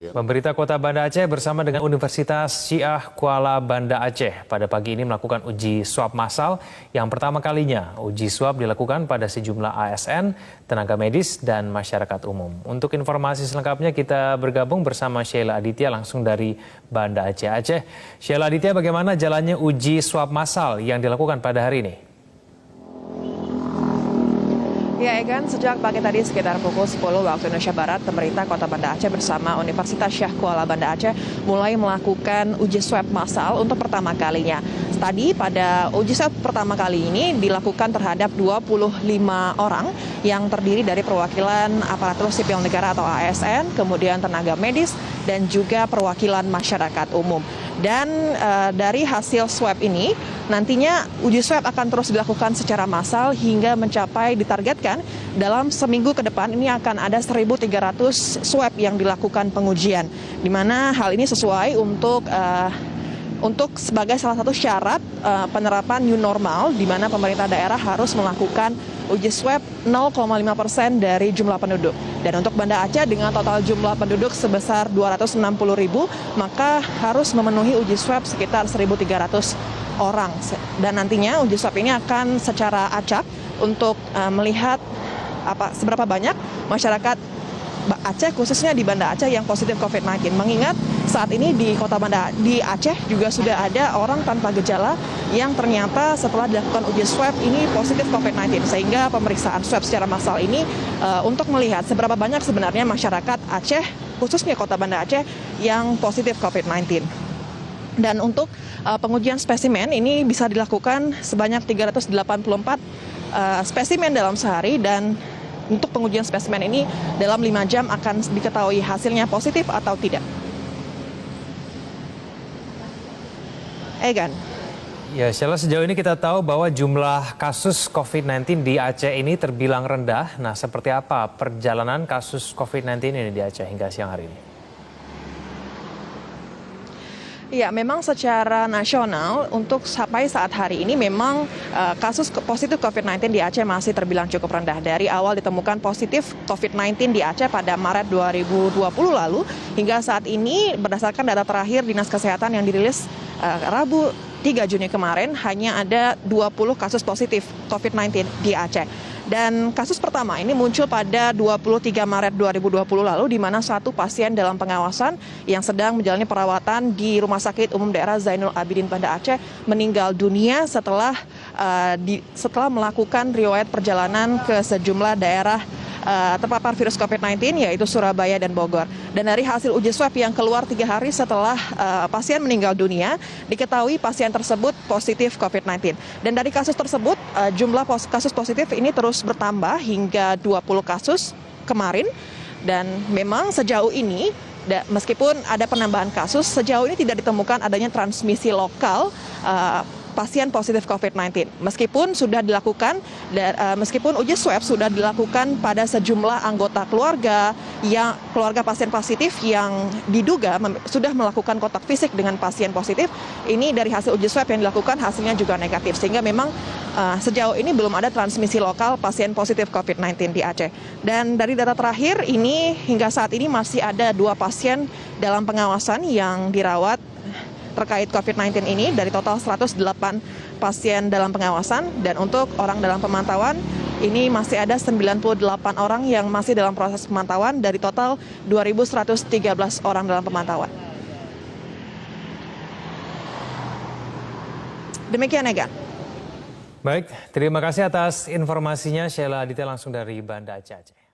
Pemerintah Kota Banda Aceh bersama dengan Universitas Syiah Kuala Banda Aceh pada pagi ini melakukan uji swab massal yang pertama kalinya. Uji swab dilakukan pada sejumlah ASN, tenaga medis, dan masyarakat umum. Untuk informasi selengkapnya kita bergabung bersama Sheila Aditya langsung dari Banda Aceh. Sheila Aditya, bagaimana jalannya uji swab massal yang dilakukan pada hari ini? Ya, Egan, sejak pagi tadi sekitar pukul 10 waktu Indonesia Barat, pemerintah Kota Banda Aceh bersama Universitas Syiah Kuala Banda Aceh mulai melakukan uji swab massal untuk pertama kalinya. Tadi pada uji swab pertama kali ini dilakukan terhadap 25 orang yang terdiri dari perwakilan aparatur sipil negara atau ASN, kemudian tenaga medis, dan juga perwakilan masyarakat umum. Dan dari hasil swab ini, nantinya uji swab akan terus dilakukan secara massal hingga mencapai ditargetkan dalam seminggu ke depan ini akan ada 1.300 swab yang dilakukan pengujian. Di mana hal ini sesuai untuk sebagai salah satu syarat penerapan new normal, di mana pemerintah daerah harus melakukan uji swab 0,5% dari jumlah penduduk. Dan untuk Banda Aceh dengan total jumlah penduduk sebesar 260.000, maka harus memenuhi uji swab sekitar 1.300 orang. Dan nantinya uji swab ini akan secara acak untuk melihat seberapa banyak masyarakat Aceh, khususnya di Banda Aceh yang positif COVID-19. Mengingat saat ini di Kota Banda di Aceh juga sudah ada orang tanpa gejala yang ternyata setelah dilakukan uji swab ini positif COVID-19. Sehingga pemeriksaan swab secara massal ini untuk melihat seberapa banyak sebenarnya masyarakat Aceh, khususnya Kota Banda Aceh yang positif COVID-19. Dan untuk pengujian spesimen ini bisa dilakukan sebanyak 384 spesimen dalam sehari, dan untuk pengujian spesimen ini dalam 5 jam akan diketahui hasilnya positif atau tidak. Egan. Ya, Sheila, sejauh ini kita tahu bahwa jumlah kasus COVID-19 di Aceh ini terbilang rendah. Nah, seperti apa perjalanan kasus COVID-19 ini di Aceh hingga siang hari ini? Ya, memang secara nasional untuk sampai saat hari ini memang kasus positif COVID-19 di Aceh masih terbilang cukup rendah. Dari awal ditemukan positif COVID-19 di Aceh pada Maret 2020 lalu, hingga saat ini berdasarkan data terakhir Dinas Kesehatan yang dirilis Rabu 3 Juni kemarin, hanya ada 20 kasus positif COVID-19 di Aceh. Dan kasus pertama ini muncul pada 23 Maret 2020 lalu, di mana satu pasien dalam pengawasan yang sedang menjalani perawatan di Rumah Sakit Umum Daerah Zainul Abidin Banda Aceh meninggal dunia setelah melakukan riwayat perjalanan ke sejumlah daerah terpapar virus COVID-19, yaitu Surabaya dan Bogor. Dan dari hasil uji swab yang keluar 3 hari setelah pasien meninggal dunia, diketahui pasien tersebut positif COVID-19. Dan dari kasus tersebut, jumlah kasus positif ini terus bertambah hingga 20 kasus kemarin. Dan memang sejauh ini, meskipun ada penambahan kasus, sejauh ini tidak ditemukan adanya transmisi lokal pasien positif COVID-19. Meskipun uji swab sudah dilakukan pada sejumlah anggota keluarga pasien positif yang diduga sudah melakukan kontak fisik dengan pasien positif, ini dari hasil uji swab yang dilakukan hasilnya juga negatif. Sehingga memang sejauh ini belum ada transmisi lokal pasien positif COVID-19 di Aceh. Dan dari data terakhir ini hingga saat ini masih ada 2 pasien dalam pengawasan yang dirawat terkait COVID-19 ini dari total 108 pasien dalam pengawasan. Dan untuk orang dalam pemantauan ini masih ada 98 orang yang masih dalam proses pemantauan dari total 2.113 orang dalam pemantauan. Demikian, Egan. Baik, terima kasih atas informasinya Sheila Aditya langsung dari Banda Aceh.